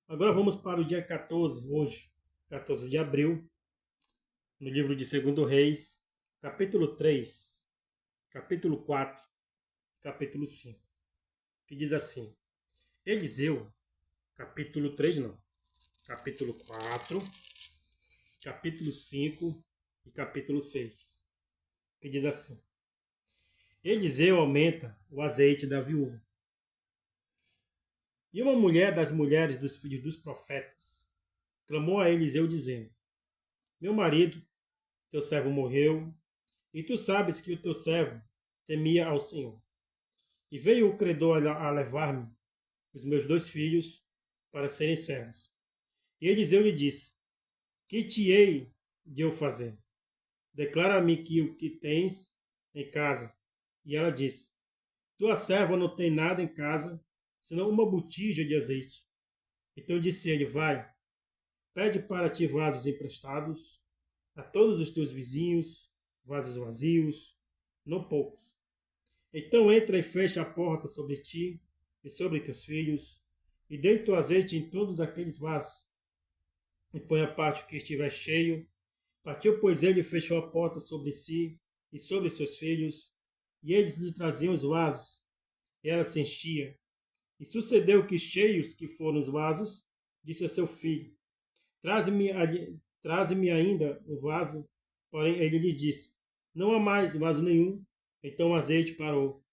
Agora vamos para o dia 14, hoje, 14 de abril, no livro de 2 Reis, capítulo 3, capítulo 4, capítulo 5, que diz assim: Eliseu, capítulo 3 não, capítulo 4, capítulo 5 e capítulo 6, que diz assim: Eliseu aumenta o azeite da viúva. E uma mulher das mulheres dos filhos dos profetas clamou a Eliseu dizendo: Meu marido, teu servo morreu, e tu sabes que o teu servo temia ao Senhor. E veio o credor a levar-me os meus 2 filhos para serem servos. E Eliseu lhe disse: Que te hei de eu fazer? Declara-me que o que tens em casa. E ela disse: Tua serva não tem nada em casa, senão uma botija de azeite. Então disse ele: Vai, pede para ti vasos emprestados a todos os teus vizinhos, vasos vazios, não poucos. Então entra e fecha a porta sobre ti e sobre teus filhos, e deita o azeite em todos aqueles vasos, e põe a parte que estiver cheio. Partiu, pois, ele e fechou a porta sobre si e sobre seus filhos, e eles lhe traziam os vasos, e ela se enchia. E sucedeu que, cheios que foram os vasos, disse a seu filho: Traze-me ainda um vaso. Porém, ele lhe disse: Não há mais vaso nenhum. Então o azeite parou.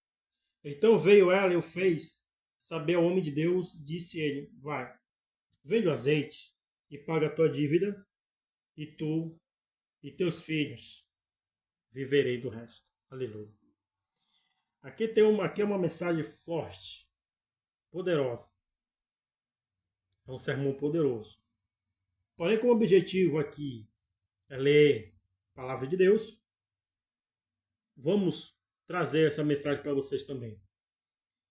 Então veio ela e o fez saber ao homem de Deus. Disse ele: Vai, vende o azeite e paga a tua dívida, e tu e teus filhos viverei do resto. Aleluia. Aqui é uma mensagem forte, poderosa. É um sermão poderoso. Porém, com o objetivo aqui é ler a palavra de Deus, vamos trazer essa mensagem para vocês também.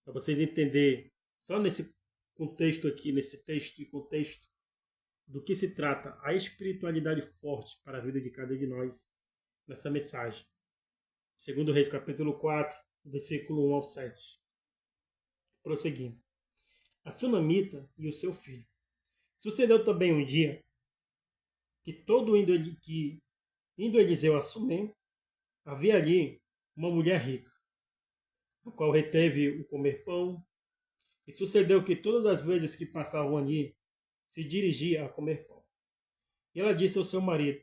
Para vocês entenderem, só nesse contexto aqui, nesse texto e contexto, do que se trata a espiritualidade forte para a vida de cada um de nós nessa mensagem. 2 Reis capítulo 4, versículo 1 ao 7. Prosseguindo. A sunamita e o seu filho. Sucedeu também um dia que indo Eliseu a Sunem, havia ali uma mulher rica, a qual reteve o comer pão, e sucedeu que todas as vezes que passavam ali, se dirigia a comer pão. E ela disse ao seu marido: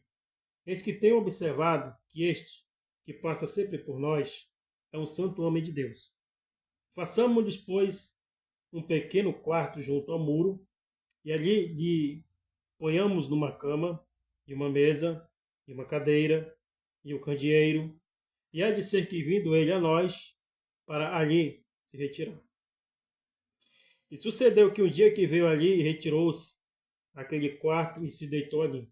Eis que tenho observado que este, que passa sempre por nós, é um santo homem de Deus. Façamos, pois, um pequeno quarto junto ao muro, e ali lhe ponhamos numa cama, e uma mesa, e uma cadeira, e o candeeiro, e há de ser que vindo ele a nós, para ali se retirar. E sucedeu que um dia que veio ali, retirou-se àquele quarto e se deitou ali.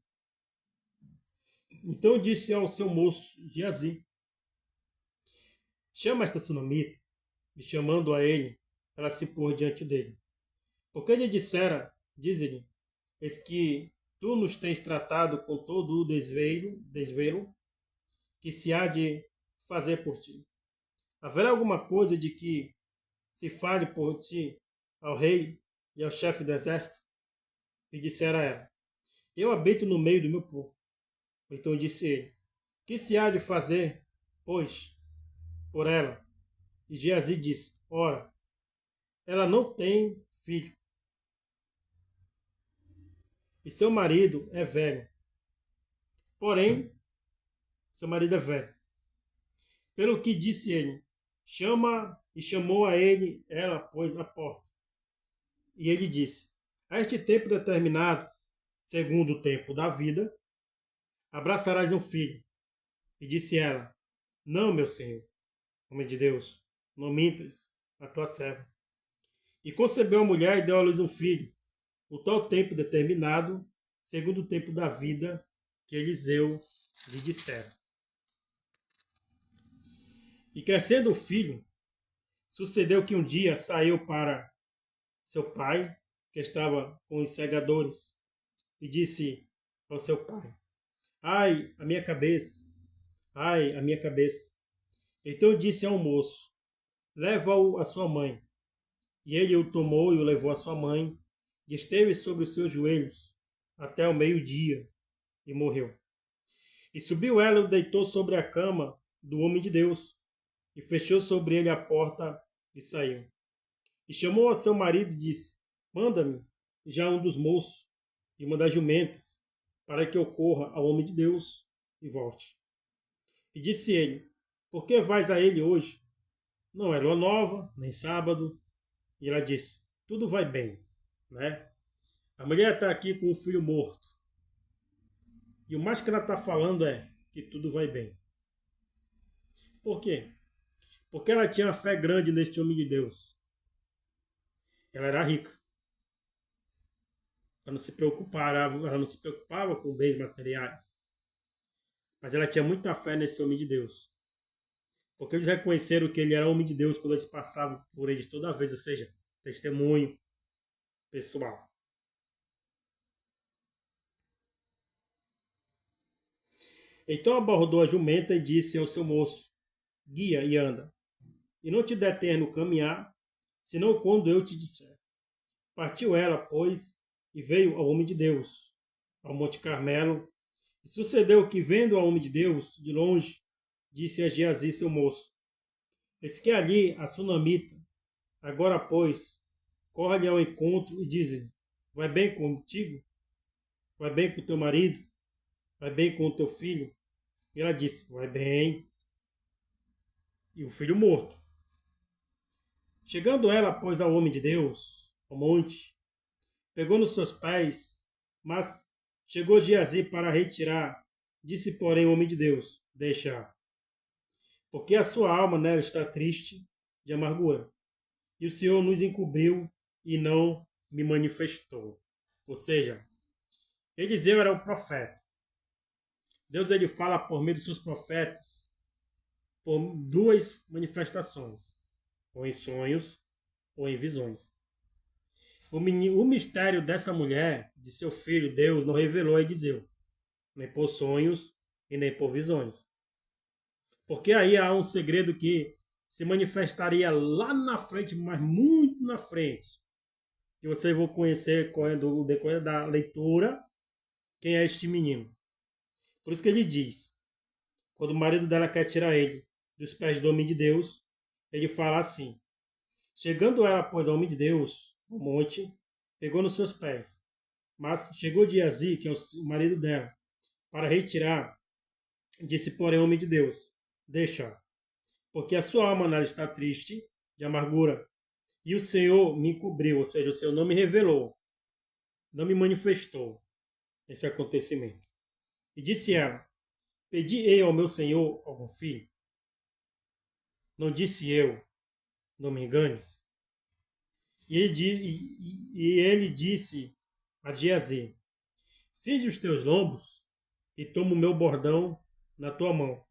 Então disse ao seu moço Geazi: Chama esta sunamita. E chamando a ele, ela se pôs diante dele. Porque lhe dissera, diz-lhe: Eis que tu nos tens tratado com todo o desvelo que se há de fazer por ti. Haverá alguma coisa de que se fale por ti ao rei e ao chefe do exército? E dissera ela: Eu habito no meio do meu povo. Então disse ele: Que se há de fazer, pois, por ela? E Geazi disse: Ora, ela não tem filho, e seu marido é velho. Porém, seu marido é velho. Pelo que disse ele: Chama, e chamou a ele, ela pôs a porta. E ele disse: A este tempo determinado, segundo o tempo da vida, abraçarás um filho. E disse ela: Não, meu senhor, homem de Deus, não mintas a tua serva. E concebeu a mulher e deu à luz um filho, o tal tempo determinado, segundo o tempo da vida que Eliseu lhe dissera. E crescendo o filho, sucedeu que um dia saiu para seu pai, que estava com os segadores, e disse ao seu pai: Ai, a minha cabeça! Ai, a minha cabeça! Então disse ao moço: Leva-o à sua mãe. E ele o tomou e o levou à sua mãe. e esteve sobre os seus joelhos até o meio-dia, e morreu. E subiu ela e o deitou sobre a cama do homem de Deus, e fechou sobre ele a porta e saiu. E chamou a seu marido e disse: Manda-me já um dos moços e uma das jumentas, para que eu corra ao homem de Deus e volte. E disse ele: Por que vais a ele hoje? Não é lua nova, nem sábado. E ela disse: Tudo vai bem, né? A mulher está aqui com o filho morto. E o mais que ela está falando é que tudo vai bem. Por quê? Porque ela tinha uma fé grande neste homem de Deus. Ela era rica. Ela não se preocupava com bens materiais. Mas ela tinha muita fé nesse homem de Deus. Porque eles reconheceram que ele era homem de Deus quando eles passavam por eles toda vez, ou seja, testemunho pessoal. Então abordou a jumenta e disse ao seu moço: Guia e anda, e não te detenha no caminhar, senão quando eu te disser. Partiu ela, pois, e veio ao homem de Deus, ao Monte Carmelo. E sucedeu que, vendo ao homem de Deus de longe, disse a Geazi, seu moço: Eis que ali a sunamita, agora, pois, corre-lhe ao encontro e diz-lhe: Vai bem contigo? Vai bem com teu marido? Vai bem com o teu filho? E ela disse: Vai bem. E o filho morto. Chegando ela, pois, ao homem de Deus, ao monte, pegou nos seus pés, mas chegou Geazi para retirar. Disse, porém, o homem de Deus: Deixa, porque a sua alma nela está triste de amargura. E o Senhor nos encobriu e não me manifestou. Ou seja, Eliseu era o profeta. Deus ele fala por meio dos seus profetas por duas manifestações, ou em sonhos ou em visões. O mistério dessa mulher, de seu filho, Deus não revelou a Eliseu, nem por sonhos e nem por visões. Porque aí há um segredo que se manifestaria lá na frente, mas muito na frente, que vocês vão conhecer no decorrer da leitura quem é este menino. Por isso que ele diz, quando o marido dela quer tirar ele dos pés do homem de Deus, ele fala assim: Chegando ela, pois, ao homem de Deus, no monte, pegou nos seus pés. Mas chegou Geazi, que é o marido dela, para retirar, disse, porém, o homem de Deus: Deixa, porque a sua alma nela está triste, de amargura, e o Senhor me encobriu, ou seja, o Senhor não me revelou, não me manifestou esse acontecimento. E disse ela: Pedi eu ao meu Senhor algum filho? Não disse eu: Não me enganes. E ele disse a Geazi: Cinge os teus lombos e toma o meu bordão na tua mão.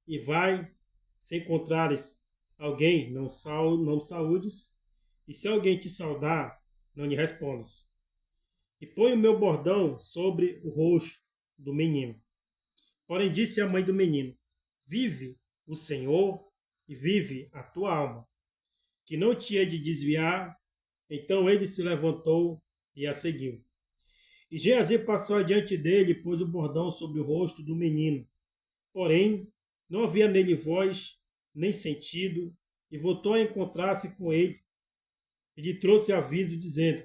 E vai, se encontrares alguém, não saúdes, e se alguém te saudar, não lhe respondas. E põe o meu bordão sobre o rosto do menino. Porém disse a mãe do menino: Vive o Senhor e vive a tua alma, que não te hei de desviar. Então ele se levantou e a seguiu. E Geazi passou adiante dele e pôs o bordão sobre o rosto do menino. Porém, não havia nele voz, nem sentido, e voltou a encontrar-se com ele. E lhe trouxe aviso, dizendo: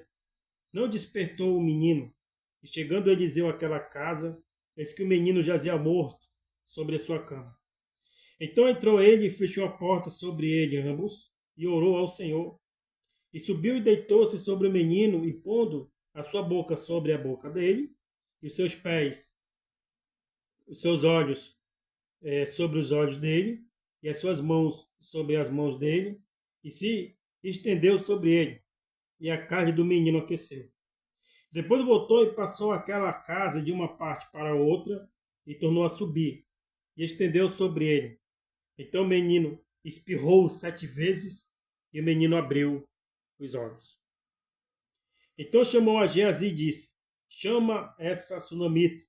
Não despertou o menino. E chegando Eliseu àquela casa, eis que o menino jazia morto sobre a sua cama. Então entrou ele e fechou a porta sobre ele ambos, e orou ao Senhor. E subiu e deitou-se sobre o menino, e pondo a sua boca sobre a boca dele, e os seus pés, os seus olhos sobre os olhos dele, e as suas mãos sobre as mãos dele, e se estendeu sobre ele, e a carne do menino aqueceu. Depois voltou e passou aquela casa de uma parte para outra, e tornou a subir, e estendeu sobre ele. Então o menino espirrou 7 vezes, e o menino abriu os olhos. Então chamou a Geazi e disse: Chama essa sunamita.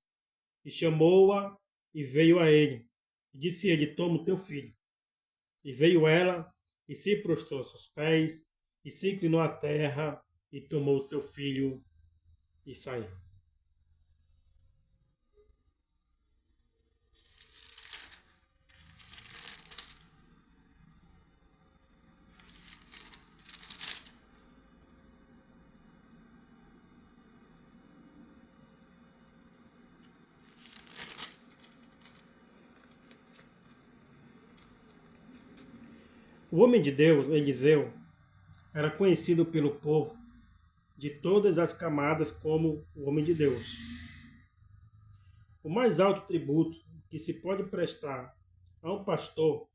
E chamou-a e veio a ele. E disse ele: Toma o teu filho. E veio ela e se prostrou aos seus pés e se inclinou à terra e tomou seu filho e saiu. O homem de Deus, Eliseu, era conhecido pelo povo de todas as camadas como o homem de Deus. O mais alto tributo que se pode prestar a um pastor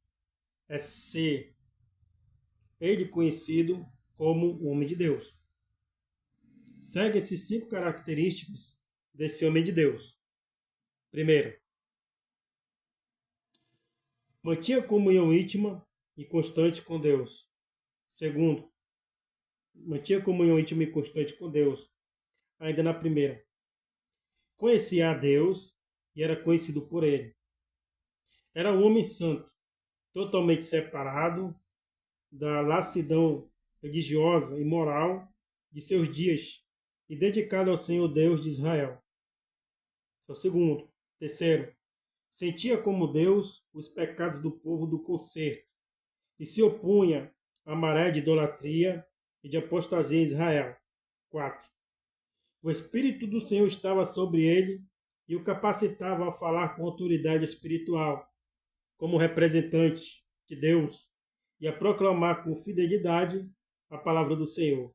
é ser ele conhecido como o homem de Deus. Segue esses 5 características desse homem de Deus. Primeiro, mantinha comunhão íntima e constante com Deus. Segundo, mantinha comunhão íntima e constante com Deus. Ainda na primeira, conhecia a Deus e era conhecido por ele. Era um homem santo, totalmente separado da lassidão religiosa e moral de seus dias e dedicado ao Senhor Deus de Israel. Esse é o segundo. Terceiro, sentia como Deus os pecados do povo do conserto e se opunha à maré de idolatria e de apostasia em Israel. 4. O Espírito do Senhor estava sobre ele e o capacitava a falar com autoridade espiritual, como representante de Deus, e a proclamar com fidelidade a palavra do Senhor.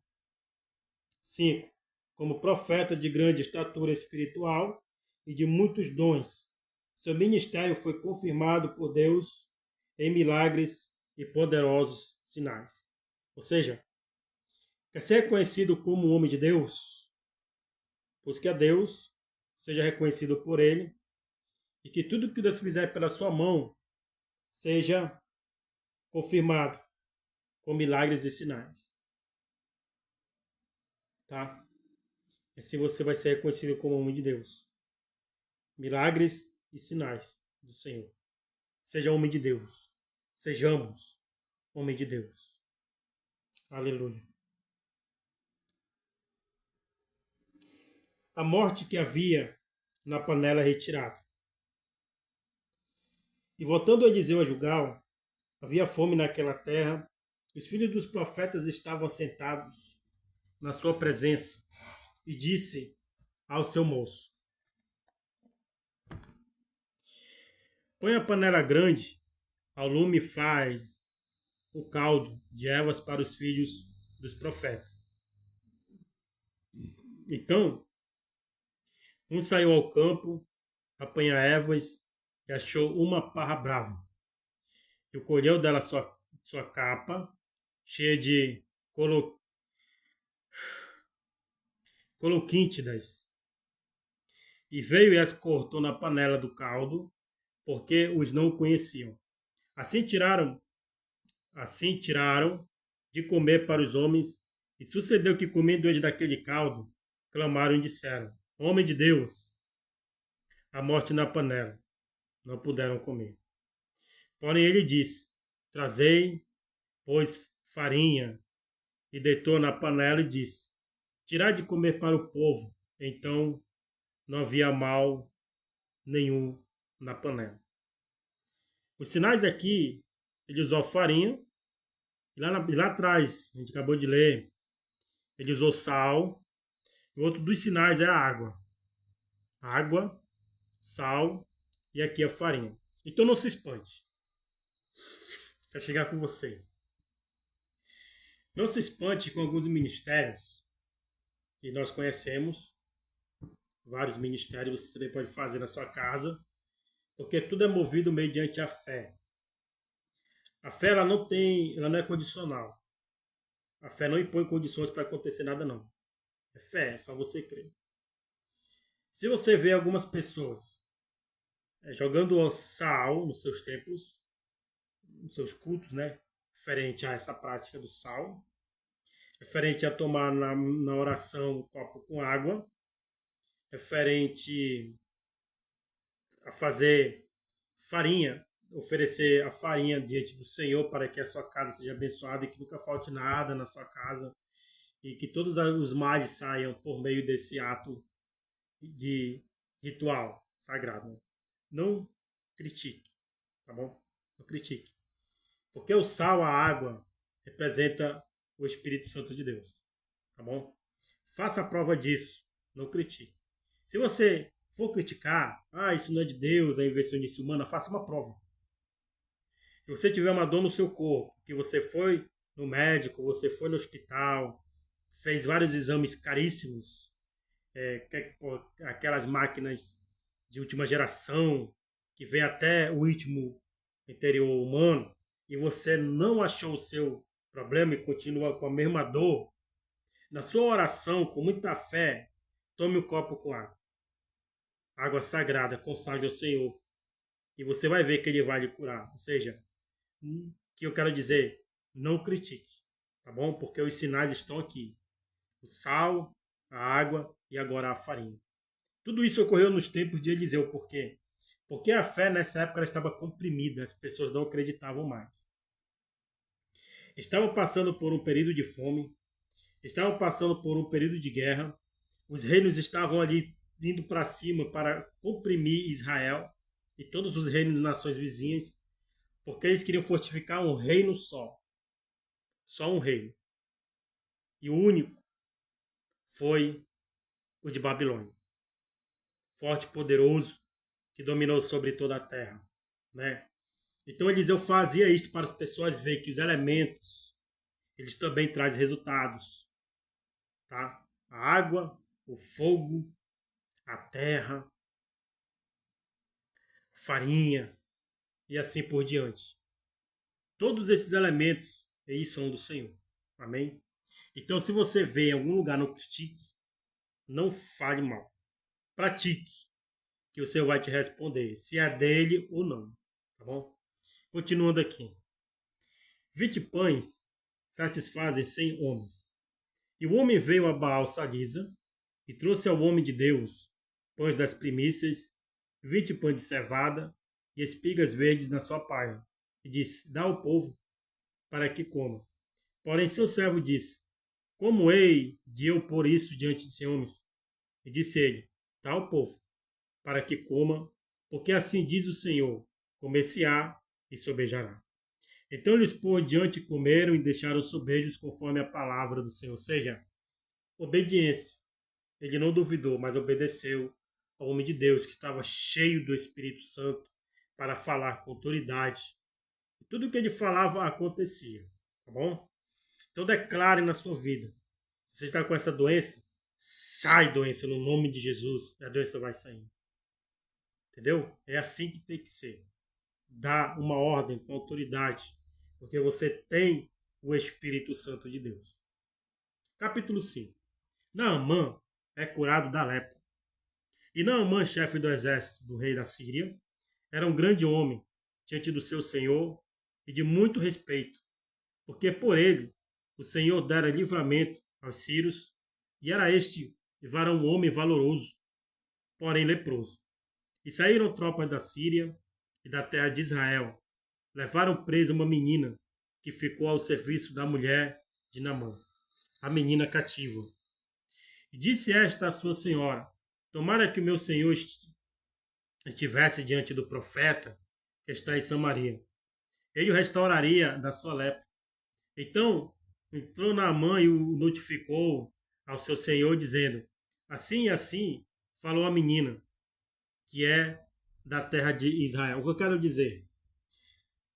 5. Como profeta de grande estatura espiritual e de muitos dons, seu ministério foi confirmado por Deus em milagres e poderosos sinais. Ou seja, quer ser reconhecido como um homem de Deus? Busque a Deus, seja reconhecido por Ele, e que tudo que Deus fizer pela sua mão seja confirmado com milagres e sinais. Tá? Assim você vai ser reconhecido como homem de Deus. Milagres e sinais do Senhor. Seja homem de Deus. Sejamos homem de Deus. Aleluia. A morte que havia na panela retirada. E voltando Eliseu a Gilgal, havia fome naquela terra. Os filhos dos profetas estavam sentados na sua presença. E disse ao seu moço: põe a panela grande ao lume e faz o caldo de ervas para os filhos dos profetas. Então, um saiu ao campo, apanhar ervas e achou uma parra brava. E colheu dela sua capa, cheia de coloquíntidas, e veio e as cortou na panela do caldo, porque os não conheciam. Assim tiraram de comer para os homens, e sucedeu que, comendo eles daquele caldo, clamaram e disseram: Homem de Deus, a morte na panela. Não puderam comer. Porém ele disse: Trazei, pois, farinha, e deitou na panela e disse: Tirai de comer para o povo. Então não havia mal nenhum na panela. Os sinais aqui, ele usou farinha, e lá atrás, a gente acabou de ler, ele usou sal, e o outro dos sinais é a água. Água, sal, e aqui a farinha. Então não se espante. Quero chegar com você. Não se espante com alguns ministérios que nós conhecemos, vários ministérios você também pode fazer na sua casa, porque tudo é movido mediante a fé. A fé ela não é condicional. A fé não impõe condições para acontecer nada não. É fé, é só você crer. Se você vê algumas pessoas jogando sal nos seus templos, nos seus cultos, né, referente a essa prática do sal, referente a tomar na oração um copo com água, referente a fazer farinha, oferecer a farinha diante do Senhor para que a sua casa seja abençoada e que nunca falte nada na sua casa, e que todos os males saiam por meio desse ato de ritual sagrado. Não critique, tá bom? Não critique. Porque o sal, a água, representa o Espírito Santo de Deus, tá bom? Faça a prova disso, não critique. Se você for criticar, isso não é de Deus, é invenção humana, faça uma prova. Se você tiver uma dor no seu corpo, que você foi no médico, você foi no hospital, fez vários exames caríssimos, aquelas máquinas de última geração, que vê até o ritmo interior humano, e você não achou o seu problema e continua com a mesma dor, na sua oração, com muita fé, tome um copo com água. Água sagrada, consagre ao Senhor. E você vai ver que Ele vai lhe curar. Ou seja, o que eu quero dizer? Não critique, tá bom? Porque os sinais estão aqui. O sal, a água e agora a farinha. Tudo isso ocorreu nos tempos de Eliseu. Por quê? Porque a fé nessa época ela estava comprimida. As pessoas não acreditavam mais. Estavam passando por um período de fome. Estavam passando por um período de guerra. Os reinos estavam ali indo para cima para comprimir Israel e todos os reinos de nações vizinhas, porque eles queriam fortificar um reino só. Só um reino. E o único foi o de Babilônia. Forte e poderoso, que dominou sobre toda a terra. Né? Então Eliseu fazia isso para as pessoas verem que os elementos, eles também trazem resultados. Tá? A água, o fogo, a terra, farinha e assim por diante. Todos esses elementos, eles são do Senhor. Amém? Então, se você vê em algum lugar, não critique, não fale mal. Pratique, que o Senhor vai te responder, se é dele ou não. Tá bom? Continuando aqui. 20 pães satisfazem 100 homens. E o homem veio a Baal Salisa e trouxe ao homem de Deus pães das primícias, 20 pães de cevada e espigas verdes na sua palha. E disse, dá ao povo para que coma. Porém seu servo disse, como hei de eu pôr isso diante de homens? E disse ele, dá ao povo para que coma, porque assim diz o Senhor, comer-se-á e sobejará. Então eles por diante comeram e deixaram sobejos conforme a palavra do Senhor. Ou seja, obediência. Ele não duvidou, mas obedeceu ao homem de Deus, que estava cheio do Espírito Santo para falar com autoridade. E tudo o que ele falava acontecia. Tá bom? Então declare na sua vida. Se você está com essa doença, sai doença no nome de Jesus. E a doença vai sair. Entendeu? É assim que tem que ser. Dá uma ordem com autoridade. Porque você tem o Espírito Santo de Deus. Capítulo 5. Naamã é curado da lepra. E Naamã, chefe do exército do rei da Síria, era um grande homem diante do seu senhor e de muito respeito, porque por ele o Senhor dera livramento aos sírios, e era este varão homem valoroso, porém leproso. E saíram tropas da Síria e da terra de Israel, levaram presa uma menina que ficou ao serviço da mulher de Naamã, a menina cativa. E disse esta à sua senhora, tomara que o meu senhor estivesse diante do profeta que está em Samaria. Ele o restauraria da sua lepra. Então entrou Naamã e o notificou ao seu senhor, dizendo, assim e assim falou a menina, que é da terra de Israel. O que eu quero dizer?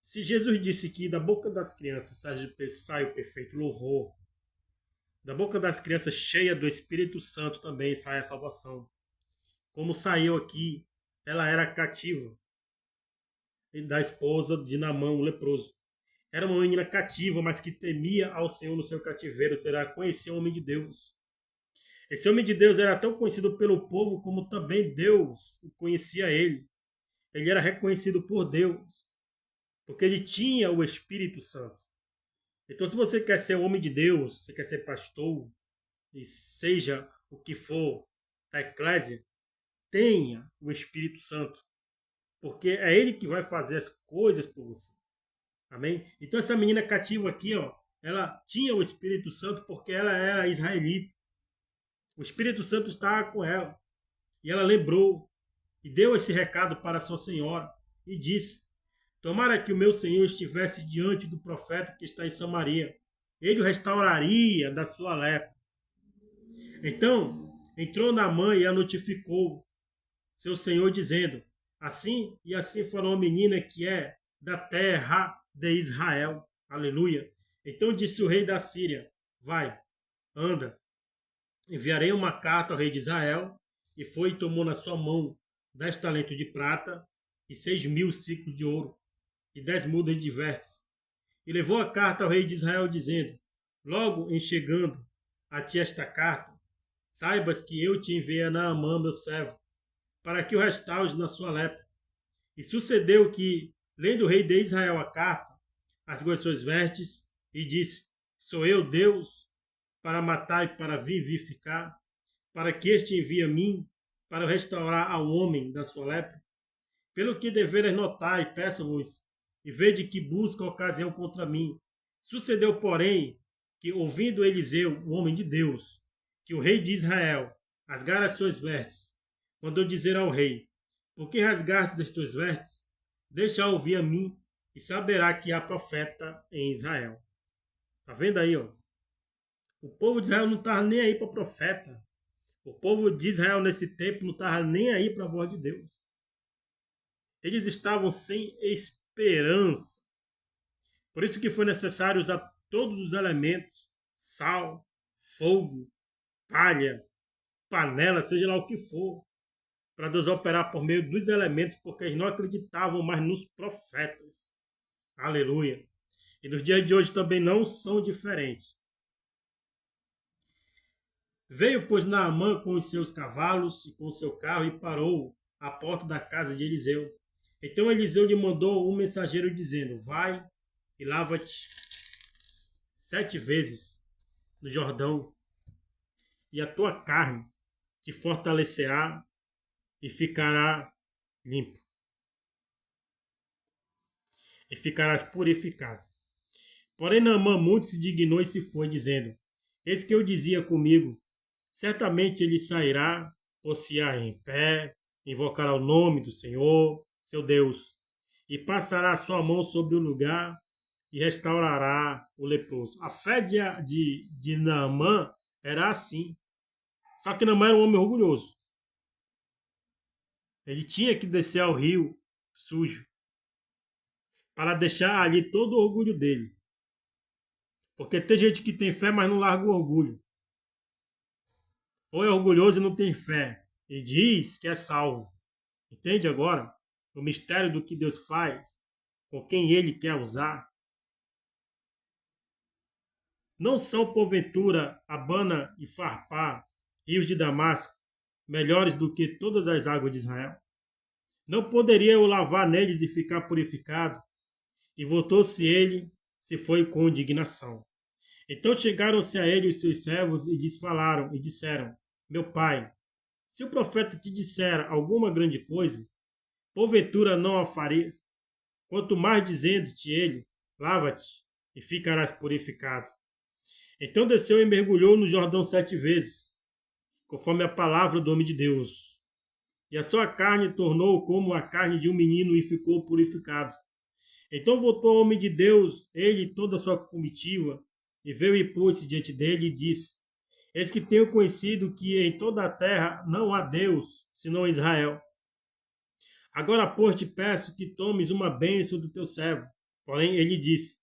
Se Jesus disse que da boca das crianças sai o perfeito louvor, da boca das crianças cheia do Espírito Santo também sai a salvação. Como saiu aqui, ela era cativa da esposa de Naamã, o leproso. Era uma menina cativa, mas que temia ao Senhor no seu cativeiro, será conhecer o homem de Deus. Esse homem de Deus era tão conhecido pelo povo como também Deus conhecia ele. Ele era reconhecido por Deus, porque ele tinha o Espírito Santo. Então, se você quer ser homem de Deus, você quer ser pastor, e seja o que for da eclésia, tenha o Espírito Santo, porque é ele que vai fazer as coisas por você. Amém? Então essa menina cativa aqui, ó, ela tinha o Espírito Santo porque ela era israelita. O Espírito Santo estava com ela. E ela lembrou e deu esse recado para sua senhora e disse: tomara que o meu senhor estivesse diante do profeta que está em Samaria. Ele o restauraria da sua lepra. Então entrou Naamã e a notificou seu senhor, dizendo: assim e assim falou a menina que é da terra de Israel. Aleluia. Então disse o rei da Síria: vai, anda, enviarei uma carta ao rei de Israel. E foi e tomou na sua mão 10 talentos de prata e 6.000 ciclos de ouro e 10 mudas de vestes. E levou a carta ao rei de Israel, dizendo: logo em chegando a ti esta carta, saibas que eu te enviei a Naamã, meu servo, para que o restaures na sua lepra. E sucedeu que, lendo o rei de Israel a carta, rasgou as suas vestes e disse: sou eu Deus para matar e para vivificar, para que este envie a mim, para restaurar ao homem da sua lepra? Pelo que deveres notar e peço-vos, e vede que busca ocasião contra mim. Sucedeu, porém, que, ouvindo Eliseu, o homem de Deus, que o rei de Israel rasgara as suas vestes, mandou dizer ao rei: por que rasgastes as tuas vestes? Deixa ouvir a mim, e saberá que há profeta em Israel. Tá vendo aí, ó? O povo de Israel não estava nem aí para profeta. O povo de Israel nesse tempo não estava nem aí para a voz de Deus. Eles estavam sem esperança. Por isso que foi necessário usar todos os elementos: sal, fogo, palha, panela, seja lá o que for, para Deus operar por meio dos elementos, porque eles não acreditavam mais nos profetas. Aleluia. E nos dias de hoje também não são diferentes. Veio, pois, Naamã com os seus cavalos e com o seu carro e parou à porta da casa de Eliseu. Então Eliseu lhe mandou um mensageiro dizendo: vai e lava-te 7 vezes no Jordão, e a tua carne te fortalecerá e ficará limpo. E ficarás purificado. Porém Naamã muito se dignou e se foi, dizendo: eis que eu dizia comigo, certamente ele sairá, pôr-se-á em pé, invocará o nome do Senhor, seu Deus, e passará a sua mão sobre o lugar e restaurará o leproso. A fé de Naamã era assim. Só que Naamã era um homem orgulhoso. Ele tinha que descer ao rio sujo para deixar ali todo o orgulho dele. Porque tem gente que tem fé, mas não larga o orgulho. Ou é orgulhoso e não tem fé, e diz que é salvo. Entende agora o mistério do que Deus faz com quem Ele quer usar? Não são, porventura, Abana e Farpá, rios de Damasco, melhores do que todas as águas de Israel? Não poderia eu lavar neles e ficar purificado? E voltou-se ele, se foi com indignação. Então chegaram-se a ele os seus servos e lhes falaram e disseram: meu pai, se o profeta te disser alguma grande coisa, porventura não a farias? Quanto mais dizendo-te ele: lava-te e ficarás purificado. Então desceu e mergulhou no Jordão 7 vezes, conforme a palavra do homem de Deus. E a sua carne tornou como a carne de um menino e ficou purificado. Então voltou ao homem de Deus, ele e toda a sua comitiva, e veio e pôs-se diante dele e disse: eis que tenho conhecido que em toda a terra não há Deus, senão Israel. Agora, pois, te peço que tomes uma bênção do teu servo. Porém, ele disse: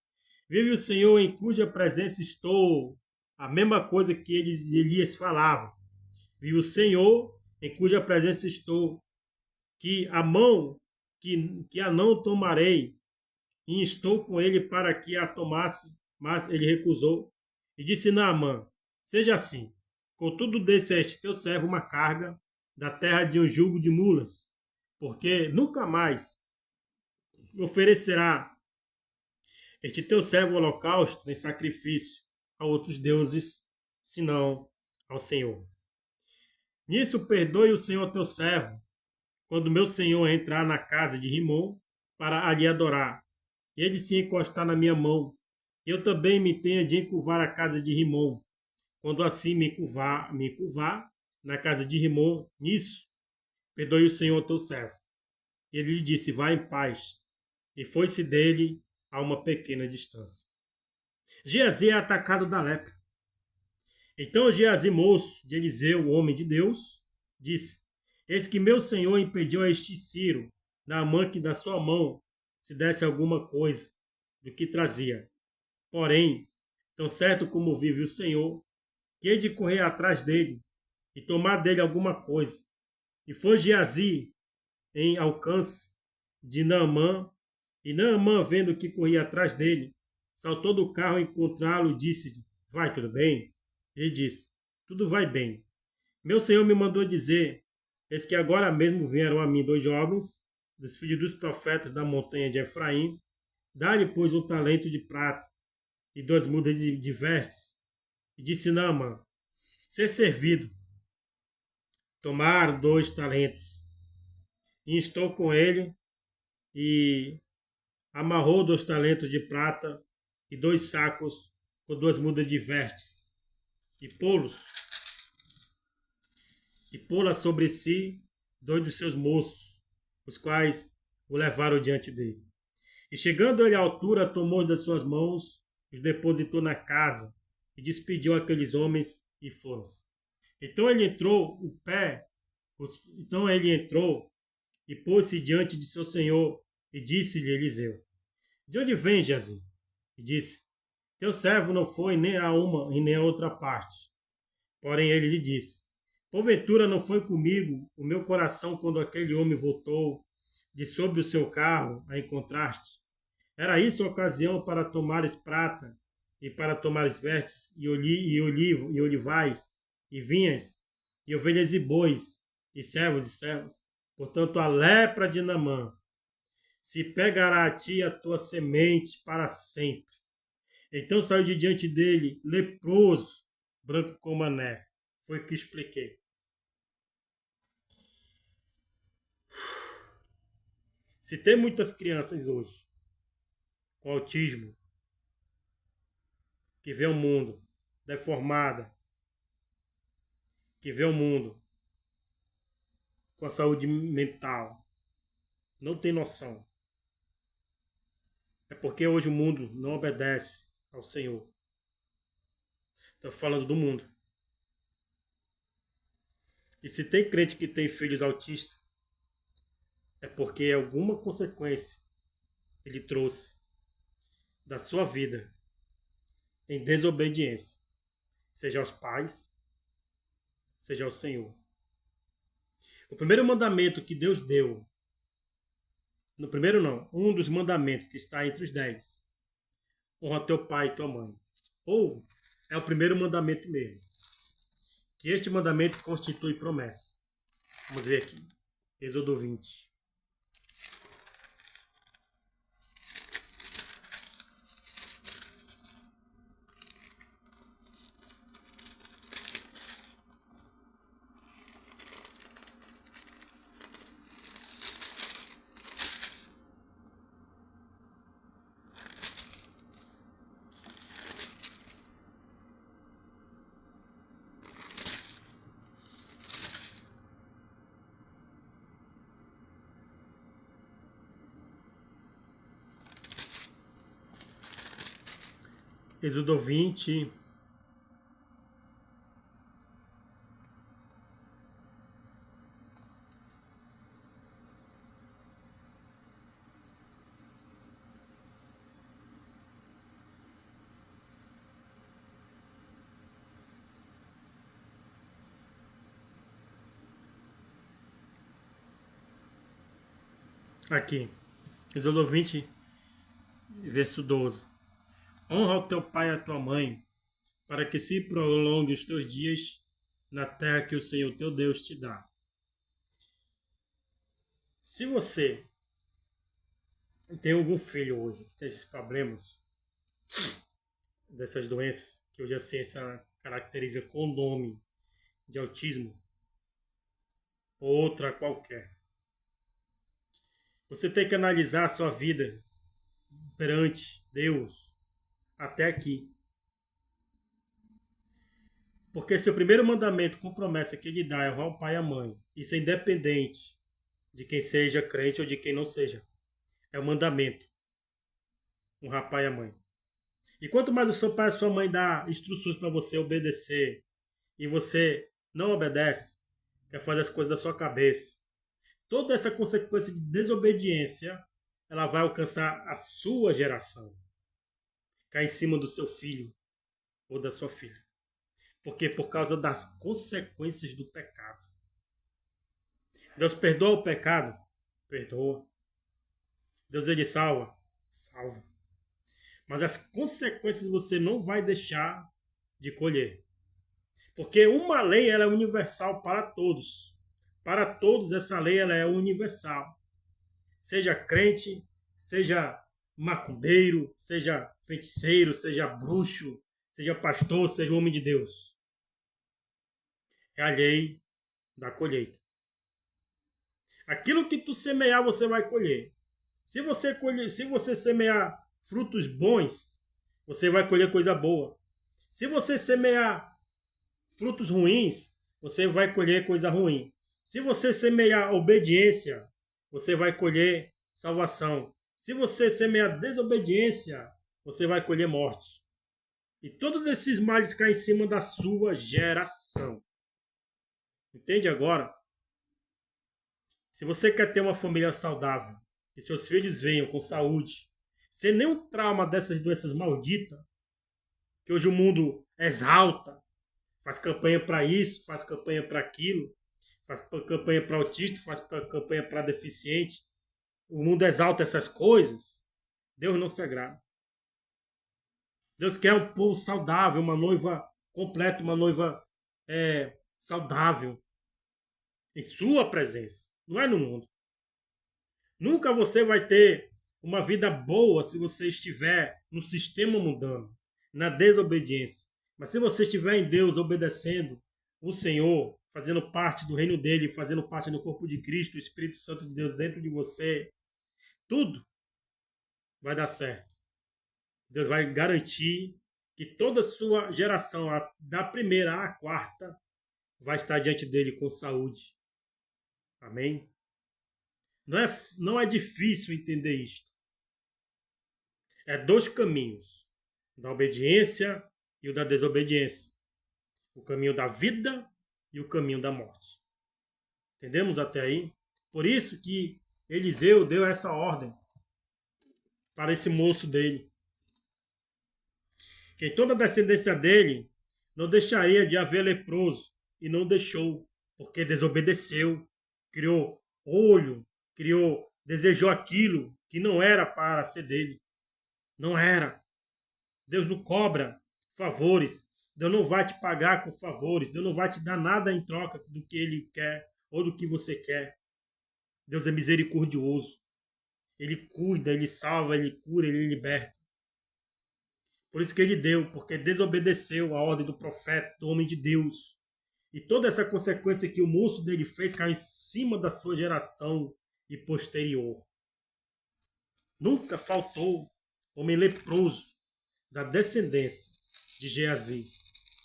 vive o Senhor em cuja presença estou. A mesma coisa que Elias falava. Vive o Senhor em cuja presença estou. Que a mão, que a não tomarei. E estou com ele para que a tomasse. Mas ele recusou. E disse Naamã: seja assim. Contudo, desse a este teu servo uma carga da terra de um jugo de mulas, porque nunca mais oferecerá este teu servo holocausto nem sacrifício a outros deuses, senão ao Senhor. Nisso perdoe o Senhor teu servo, quando meu senhor entrar na casa de Rimom para ali adorar, e ele se encostar na minha mão, eu também me tenha de encurvar à casa de Rimom. Quando assim me curvar na casa de Rimom, nisso, perdoe o Senhor teu servo. E ele lhe disse, vá em paz. E foi-se dele a uma pequena distância. Geazi é atacado da lepra. Então Geazi, moço de Eliseu, o homem de Deus, disse, eis que meu senhor impediu a este Ciro, Naamã, que da sua mão se desse alguma coisa do que trazia. Porém, tão certo como vive o Senhor, que hei de correr atrás dele e tomar dele alguma coisa. E foi Geazi em alcance de Naamã, e Naamã, vendo que corria atrás dele, saltou do carro encontrá-lo e disse-lhe, vai, tudo bem? Ele disse, tudo vai bem. Meu senhor me mandou dizer, eis que agora mesmo vieram a mim 2 jovens, dos filhos dos profetas da montanha de Efraim, dá-lhe, pois, 1 talento de prata e 2 mudas de vestes. E disse Naamã, ser servido. Tomaram 2 talentos. E estou com ele e amarrou 2 talentos de prata e 2 sacos com 2 mudas de vestes. E pô-la sobre si 2 dos seus moços, os quais o levaram diante dele. E chegando ele à altura, tomou das suas mãos, os depositou na casa e despediu aqueles homens e foram-se. Então ele entrou e pôs-se diante de seu senhor e disse-lhe Eliseu, de onde vem, Geazi? E disse, teu servo não foi nem a uma e nem a outra parte. Porém ele lhe disse, porventura não foi comigo o meu coração quando aquele homem voltou de sobre o seu carro a encontrar-te? Era isso a ocasião para tomares prata e para tomares vestes e olivais e vinhas e ovelhas e bois e servos. Portanto, a lepra de Naamã se pegará a ti a tua semente para sempre. Então saiu de diante dele, leproso, branco como a neve. Foi o que expliquei. Se tem muitas crianças hoje com autismo, que vê o mundo deformada, que vê o mundo com a saúde mental, não tem noção. É porque hoje o mundo não obedece ao Senhor. Estou falando do mundo. E se tem crente que tem filhos autistas, é porque alguma consequência ele trouxe da sua vida em desobediência, seja aos pais, seja ao Senhor. O primeiro mandamento que Deus deu, no primeiro não, um dos mandamentos que está entre os 10, honra teu pai e tua mãe. Ou é o primeiro mandamento mesmo, que este mandamento constitui promessa. Vamos ver aqui, Êxodo 20. Êxodo 20. Aqui, Êxodo 20, verso 12. Honra o teu pai e a tua mãe, para que se prolongue os teus dias na terra que o Senhor teu Deus te dá. Se você tem algum filho hoje que tem esses problemas, dessas doenças, que hoje a ciência caracteriza com nome de autismo, ou outra qualquer, você tem que analisar a sua vida perante Deus, até aqui. Porque se o primeiro mandamento com promessa que ele dá é honrar o pai e a mãe, isso é independente de quem seja crente ou de quem não seja. É o mandamento. Honrar pai e a mãe. E quanto mais o seu pai e a sua mãe dá instruções para você obedecer e você não obedece, quer fazer as coisas da sua cabeça, toda essa consequência de desobediência, ela vai alcançar a sua geração. Cai em cima do seu filho ou da sua filha. Porque por causa das consequências do pecado. Deus perdoa o pecado? Perdoa. Deus ele salva? Salva. Mas as consequências você não vai deixar de colher. Porque uma lei ela é universal para todos. Para todos essa lei ela é universal. Seja crente, seja macumbeiro, seja feiticeiro, seja bruxo, seja pastor, seja homem de Deus. É a lei da colheita. Aquilo que tu semear, você vai colher. Se você semear frutos bons, você vai colher coisa boa. Se você semear frutos ruins, você vai colher coisa ruim. Se você semear obediência, você vai colher salvação. Se você semear desobediência, você vai colher morte. E todos esses males caem em cima da sua geração. Entende agora? Se você quer ter uma família saudável, que seus filhos venham com saúde, sem nenhum trauma dessas doenças malditas, que hoje o mundo exalta, faz campanha para isso, faz campanha para aquilo, faz campanha para autista, faz campanha para deficiente, o mundo exalta essas coisas, Deus não se agrada. Deus quer um povo saudável, uma noiva completa, uma noiva saudável, em sua presença, não é no mundo. Nunca você vai ter uma vida boa se você estiver no sistema mundano, na desobediência. Mas se você estiver em Deus, obedecendo o Senhor, fazendo parte do reino dele, fazendo parte do corpo de Cristo, o Espírito Santo de Deus dentro de você, tudo vai dar certo. Deus vai garantir que toda a sua geração, da primeira à quarta, vai estar diante dele com saúde. Amém? Não é difícil entender isto. É dois caminhos, da obediência e o da desobediência. O caminho da vida e o caminho da morte. Entendemos até aí? Por isso que Eliseu deu essa ordem para esse moço dele. Que em toda a descendência dele não deixaria de haver leproso. E não deixou, porque desobedeceu, criou olho, desejou aquilo que não era para ser dele. Não era. Deus não cobra favores. Deus não vai te pagar com favores. Deus não vai te dar nada em troca do que ele quer ou do que você quer. Deus é misericordioso. Ele cuida, ele salva, ele cura, ele liberta. Por isso que ele deu, porque desobedeceu a ordem do profeta, do homem de Deus. E toda essa consequência que o moço dele fez caiu em cima da sua geração e posterior. Nunca faltou homem leproso da descendência de Geazi,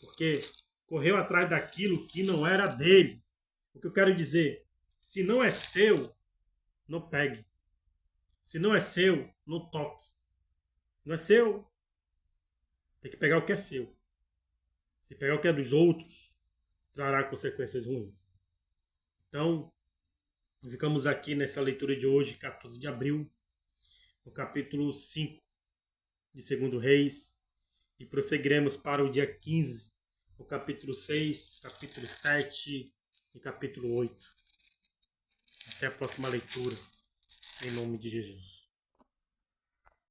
porque correu atrás daquilo que não era dele. O que eu quero dizer, se não é seu, não pegue. Se não é seu, não toque. Não é seu, tem que pegar o que é seu. Se pegar o que é dos outros, trará consequências ruins. Então, ficamos aqui nessa leitura de hoje, 14 de abril, no capítulo 5 de 2 Reis, e prosseguiremos para o dia 15, o capítulo 6, capítulo 7 e capítulo 8. Até a próxima leitura, em nome de Jesus.